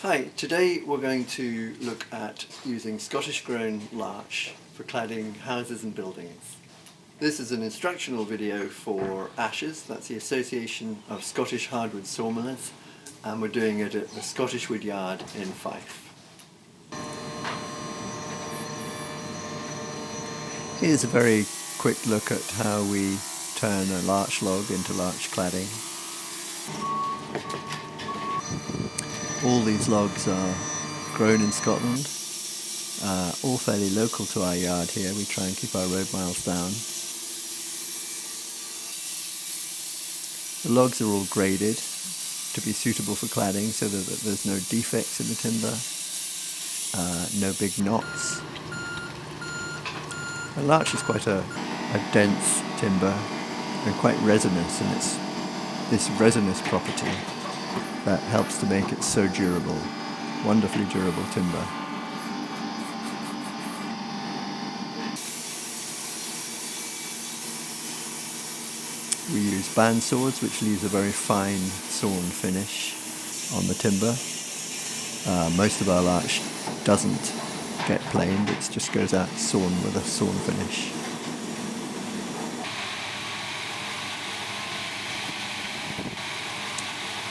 Hi, today we're going to look at using Scottish grown larch for cladding houses and buildings. This is an instructional video for ASHS, that's the Association of Scottish Hardwood Sawmillers, and we're doing it at the Scottish Wood Yard in Fife. Here's a very quick look at how we turn a larch log into larch cladding. All these logs are grown in Scotland, all fairly local to our yard here. We try and keep our road miles down. The logs are all graded to be suitable for cladding so that there's no defects in the timber, no big knots. The larch is quite a dense timber and quite resinous, and it's this resinous property that helps to make it so durable, wonderfully durable timber. We use band saws, which leaves a very fine sawn finish on the timber. Most of our larch doesn't get planed, it just goes out sawn with a sawn finish.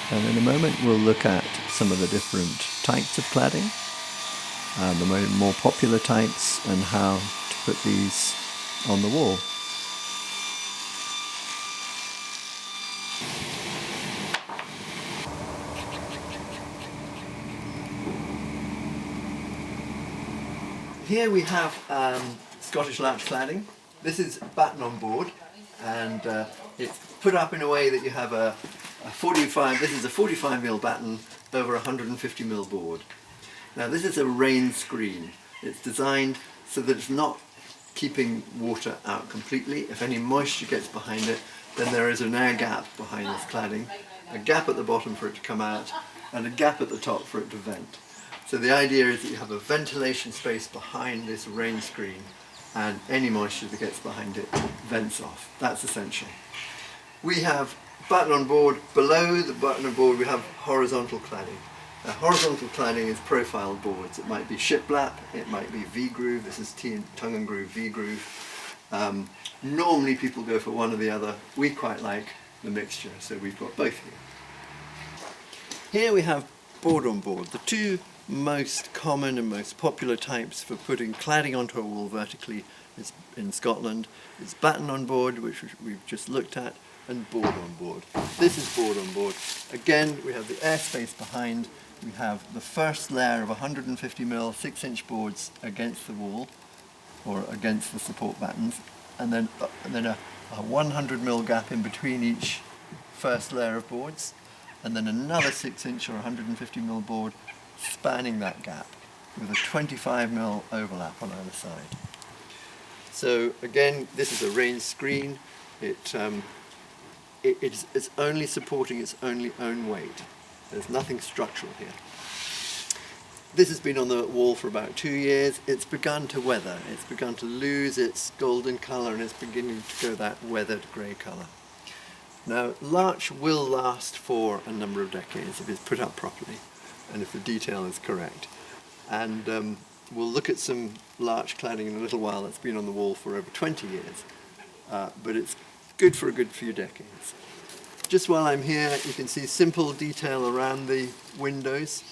And in a moment we'll look at some of the different types of cladding, the more popular types, and how to put these on the wall. Here we have Scottish larch cladding. This is Batten on board, and it's put up in a way that you have a 45, this is a 45mm batten over a 150mm board. Now this is a rain screen. It's designed so that it's not keeping water out completely. If any moisture gets behind it, then there is an air gap behind this cladding, a gap at the bottom for it to come out, and a gap at the top for it to vent. So the idea is that you have a ventilation space behind this rain screen, and any moisture that gets behind it vents off. That's essential. We have Batten on board. Below the Batten on board we have horizontal cladding. Now, horizontal cladding is profiled boards. It might be shiplap, it might be V-groove. This is tongue and groove V-groove. Normally people go for one or the other. We quite like the mixture, so we've got both here. Here we have board on board. The two most common and most popular types for putting cladding onto a wall vertically is in Scotland. It's Batten on board, which we've just looked at, and board on board. This is board on board. Again, we have the airspace behind. We have the first layer of 150mm 6-inch boards against the wall, or against the support battens, and then a 100mm gap in between each first layer of boards, and then another 6-inch or 150mm board spanning that gap with a 25mm overlap on either side. So again, this is a rain screen. It's only supporting its own weight. There's nothing structural here. This has been on the wall for about 2 years. It's begun to weather. It's begun to lose its golden colour, and it's beginning to go that weathered grey colour. Now, larch will last for a number of decades if it's put up properly and if the detail is correct. And we'll look at some larch cladding in a little while that's been on the wall for over 20 years. But it's good for a good few decades. Just while I'm here, you can see simple detail around the windows.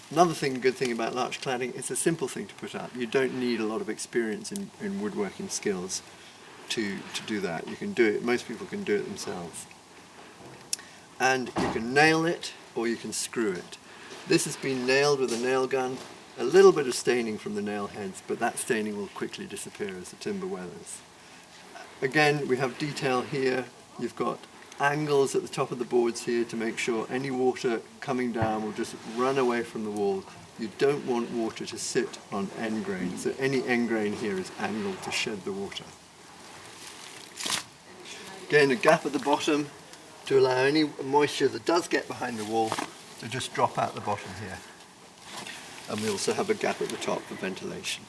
Another good thing about larch cladding, it's a simple thing to put up. You don't need a lot of experience in woodworking skills to do that. You can do it, most people can do it themselves. And you can nail it or you can screw it. This has been nailed with a nail gun. A little bit of staining from the nail heads, but that staining will quickly disappear as the timber weathers. Again, we have detail here. You've got angles at the top of the boards here to make sure any water coming down will just run away from the wall. You don't want water to sit on end grain, so any end grain here is angled to shed the water. Again, a gap at the bottom to allow any moisture that does get behind the wall to just drop out the bottom here. And we also have a gap at the top for ventilation.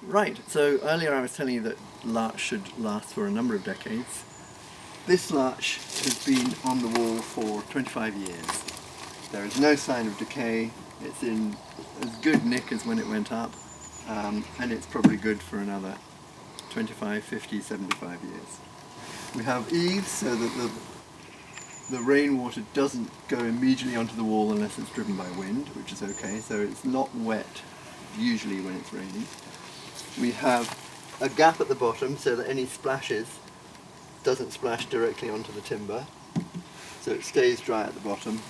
Right, so earlier I was telling you that larch should last for a number of decades. This larch has been on the wall for 25 years. There is no sign of decay. It's in as good nick as when it went up, and it's probably good for another 25, 50, 75 years. We have eaves so that the rainwater doesn't go immediately onto the wall unless it's driven by wind, which is okay, so it's not wet usually when it's raining. We have a gap at the bottom so that any splashes doesn't splash directly onto the timber, so it stays dry at the bottom.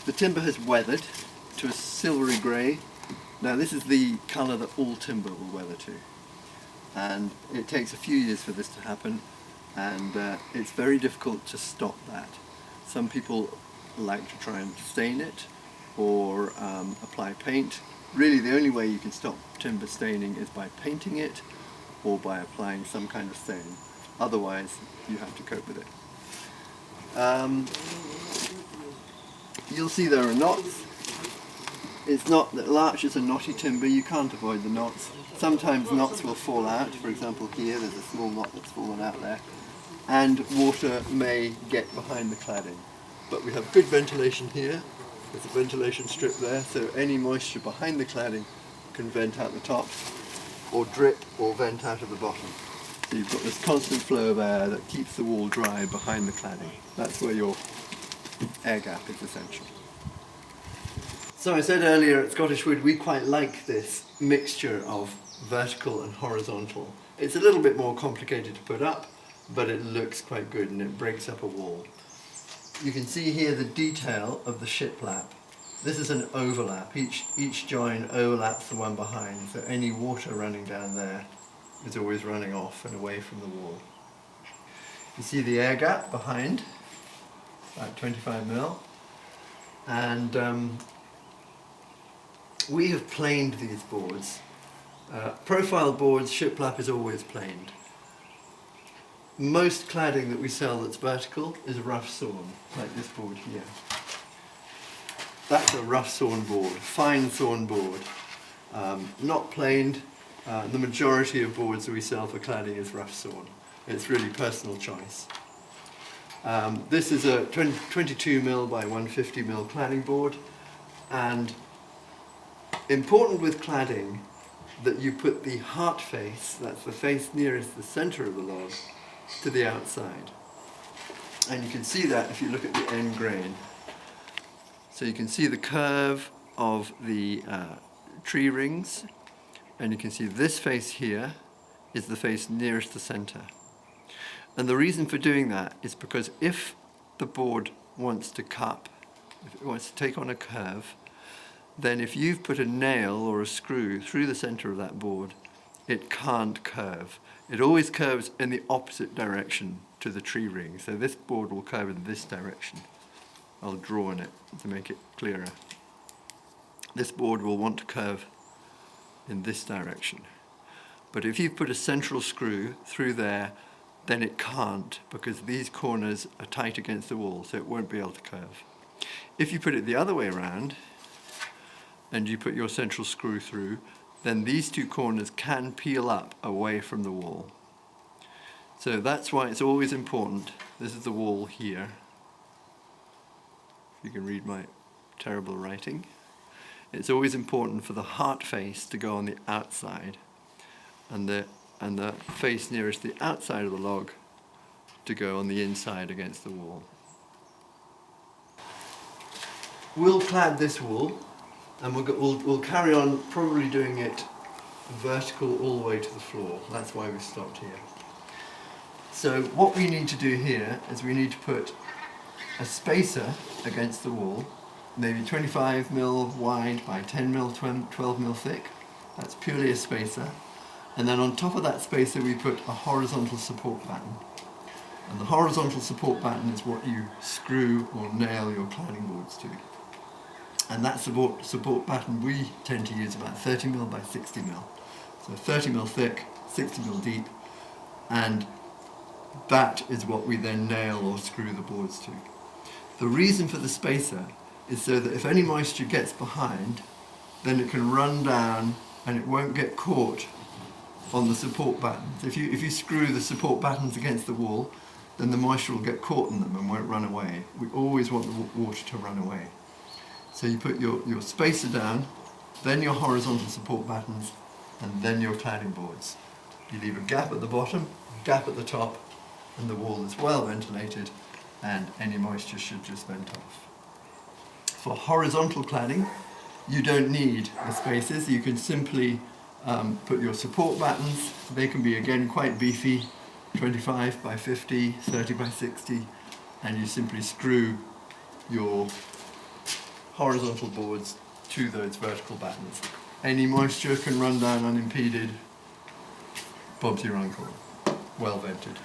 The timber has weathered to a silvery grey. Now this is the colour that all timber will weather to, and it takes a few years for this to happen, and it's very difficult to stop that. Some people like to try and stain it or apply paint. Really the only way you can stop timber staining is by painting it or by applying some kind of stain. Otherwise you have to cope with it. You'll see there are knots. It's not that larch is a knotty timber, you can't avoid the knots. Sometimes knots will fall out, for example here there's a small knot that's fallen out there, and water may get behind the cladding. But we have good ventilation here, there's a ventilation strip there, so any moisture behind the cladding can vent out the top, or drip or vent out of the bottom. So you've got this constant flow of air that keeps the wall dry behind the cladding. That's where your air gap is essential. So I said earlier at Scottish Wood we quite like this mixture of vertical and horizontal. It's a little bit more complicated to put up, but it looks quite good and it breaks up a wall. You can see here the detail of the shiplap. This is an overlap. Each join overlaps the one behind, so any water running down there is always running off and away from the wall. You see the air gap behind, about 25 mil, and we have planed these boards. Profile boards, shiplap is always planed. Most cladding that we sell that's vertical is rough sawn, like this board here. That's a rough sawn board, fine sawn board, not planed. The majority of boards that we sell for cladding is rough sawn. It's really personal choice. This is a 22 mil by 150 mil cladding board, and important with cladding that you put the heart face, that's the face nearest the centre of the log, to the outside. And you can see that if you look at the end grain. So you can see the curve of the tree rings, and you can see this face here is the face nearest the centre. And the reason for doing that is because if the board wants to cup, if it wants to take on a curve, then if you've put a nail or a screw through the centre of that board, it can't curve. It always curves in the opposite direction to the tree ring. So this board will curve in this direction. I'll draw on it to make it clearer. This board will want to curve in this direction. But if you've put a central screw through there, then it can't, because these corners are tight against the wall, so it won't be able to curve. If you put it the other way around, and you put your central screw through, then these two corners can peel up away from the wall. So that's why it's always important. This is the wall here. You can read my terrible writing. It's always important for the heart face to go on the outside, and the face nearest the outside of the log to go on the inside against the wall. We'll clad this wall, and we'll carry on probably doing it vertical all the way to the floor. That's why we've stopped here. So what we need to do here is we need to put a spacer against the wall, maybe 25 mil wide by 10 mil, 12 mil thick. That's purely a spacer. And then on top of that spacer we put a horizontal support batten. And the horizontal support batten is what you screw or nail your cladding boards to. And that support batten we tend to use about 30 mil by 60 mil. So 30 mil thick, 60 mil deep, and that is what we then nail or screw the boards to. The reason for the spacer is so that if any moisture gets behind, then it can run down and it won't get caught on the support battens. If you screw the support battens against the wall, then the moisture will get caught in them and won't run away. We always want the water to run away. So you put your spacer down, then your horizontal support battens, and then your cladding boards. You leave a gap at the bottom, a gap at the top, and the wall is well ventilated, and any moisture should just vent off. For horizontal cladding, you don't need the spacers. You can simply put your support battens. They can be, again, quite beefy, 25 by 50, 30 by 60, and you simply screw your horizontal boards to those vertical battens. Any moisture can run down unimpeded. Bob's your uncle. Well vented.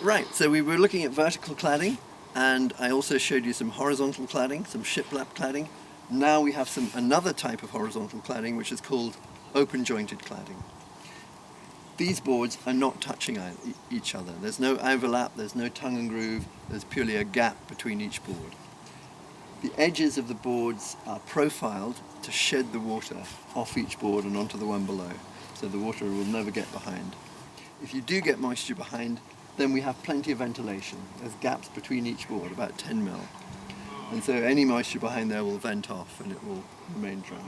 Right, so we were looking at vertical cladding, and I also showed you some horizontal cladding, some shiplap cladding. Now we have another type of horizontal cladding, which is called open jointed cladding. These boards are not touching each other. There's no overlap, there's no tongue and groove, there's purely a gap between each board. The edges of the boards are profiled to shed the water off each board and onto the one below, so the water will never get behind. If you do get moisture behind, then we have plenty of ventilation. There's gaps between each board, about 10 mil. And so any moisture behind there will vent off and it will remain dry.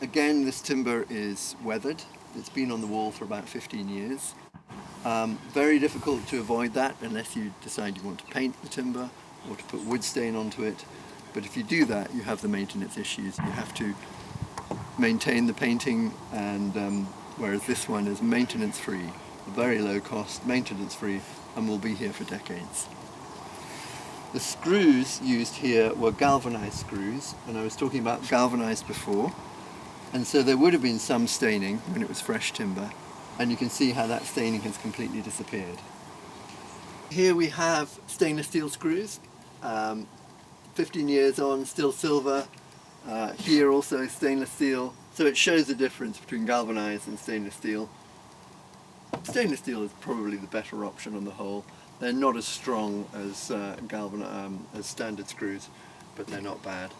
Again, this timber is weathered. It's been on the wall for about 15 years. Very difficult to avoid that unless you decide you want to paint the timber or to put wood stain onto it. But if you do that, you have the maintenance issues. You have to maintain the painting, and whereas this one is maintenance free, very low cost, maintenance free, and will be here for decades. The screws used here were galvanized screws, and I was talking about galvanized before, and so there would have been some staining when it was fresh timber, and you can see how that staining has completely disappeared. Here we have stainless steel screws, 15 years on, still silver. Here also stainless steel, so it shows the difference between galvanized and stainless steel. Stainless steel is probably the better option on the whole. They're not as strong as as standard screws, but they're not bad.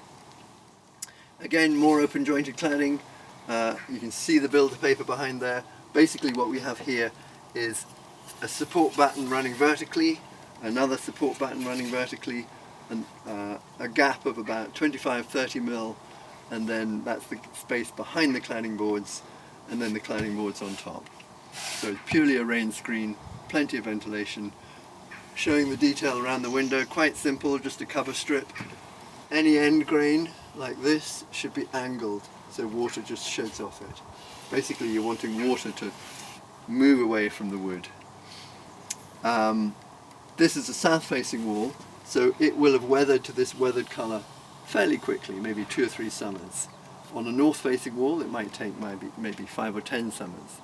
Again, more open jointed cladding. You can see the builder paper behind there. Basically what we have here is a support batten running vertically, another support batten running vertically, and a gap of about 25-30 mil, and then that's the space behind the cladding boards, and then the cladding boards on top. So it's purely a rain screen, plenty of ventilation, showing the detail around the window, quite simple, just a cover strip. Any end grain like this should be angled so water just sheds off it. Basically you're wanting water to move away from the wood. This is a south facing wall, so it will have weathered to this weathered colour fairly quickly, maybe 2 or 3 summers. On a north facing wall it might take maybe 5 or 10 summers.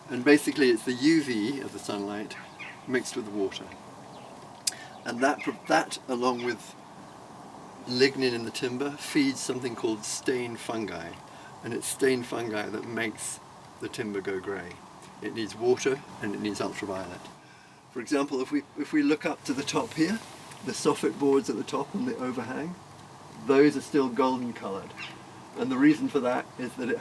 And basically it's the UV of the sunlight mixed with the water. And that along with lignin in the timber feeds something called stain fungi. And it's stain fungi that makes the timber go grey. It needs water and it needs ultraviolet. For example, if we look up to the top here, the soffit boards at the top and the overhang, those are still golden coloured. And the reason for that is that it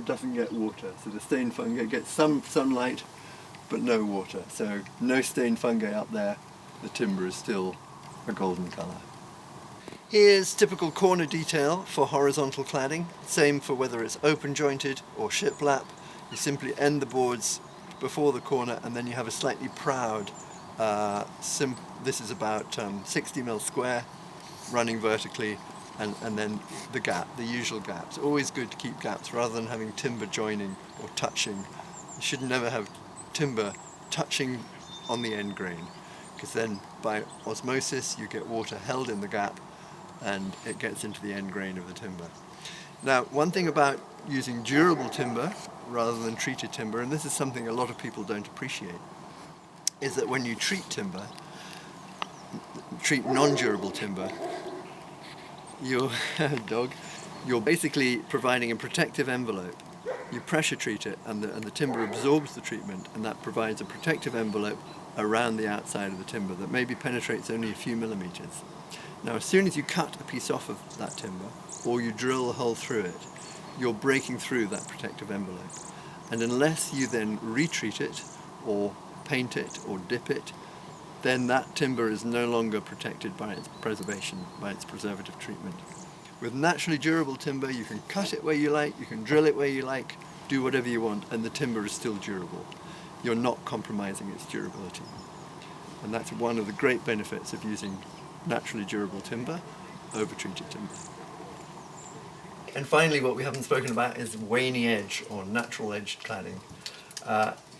doesn't get water. So the stain fungi gets some sunlight but no water. So no stain fungi up there, the timber is still a golden colour. Here's typical corner detail for horizontal cladding. Same for whether it's open jointed or shiplap. You simply end the boards before the corner and then you have a slightly proud, this is about 60 mil square running vertically, and then the gap, the usual gaps. Always good to keep gaps rather than having timber joining or touching. You should never have timber touching on the end grain, because then by osmosis you get water held in the gap and it gets into the end grain of the timber. Now, one thing about using durable timber rather than treated timber, and this is something a lot of people don't appreciate, is that when you treat non-durable timber, you're basically providing a protective envelope. You pressure treat it and the timber absorbs the treatment, and that provides a protective envelope around the outside of the timber that maybe penetrates only a few millimeters. Now as soon as you cut a piece off of that timber or you drill a hole through it, you're breaking through that protective envelope. And unless you then retreat it, or paint it, or dip it, then that timber is no longer protected by its preservation, by its preservative treatment. With naturally durable timber, you can cut it where you like, you can drill it where you like, do whatever you want, and the timber is still durable. You're not compromising its durability. And that's one of the great benefits of using naturally durable timber over treated timber. And finally, what we haven't spoken about is Wany edge, or natural edge cladding.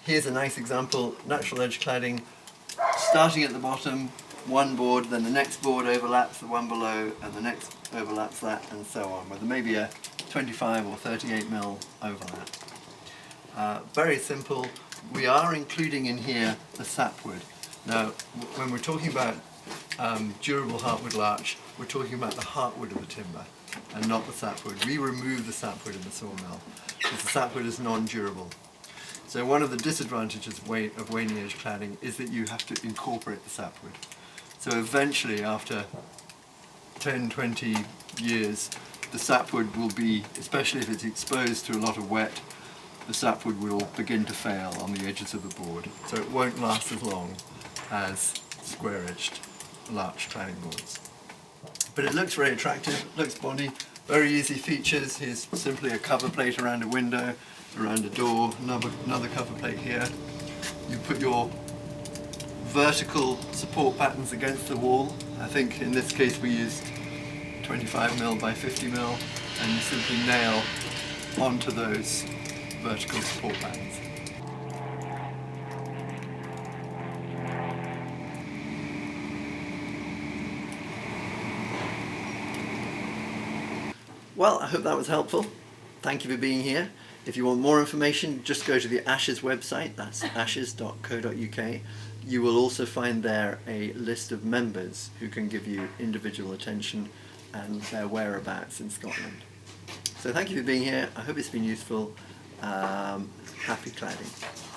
Here's a nice example, natural edge cladding, starting at the bottom, one board, then the next board overlaps the one below, and the next overlaps that, and so on, with maybe a 25 or 38 mil overlap. Very simple. We are including in here the sapwood. Now, when we're talking about durable heartwood larch, we're talking about the heartwood of the timber, and not the sapwood. We remove the sapwood in the sawmill, because the sapwood is non-durable. So one of the disadvantages of Wany edge cladding is that you have to incorporate the sapwood. So eventually, after 10, 20 years, the sapwood will be, especially if it's exposed to a lot of wet, the sapwood will begin to fail on the edges of the board. So it won't last as long as square-edged larch cladding boards. But it looks very attractive, looks bondy, very easy features. Here's simply a cover plate around a window, around a door, another cover plate here. You put your vertical support patterns against the wall. I think in this case we used 25 mil by 50 mil, and you simply nail onto those vertical support patterns. Well, I hope that was helpful. Thank you for being here. If you want more information, just go to the ASHS website, that's ashs.co.uk. You will also find there a list of members who can give you individual attention and their whereabouts in Scotland. So thank you for being here. I hope it's been useful. Happy cladding.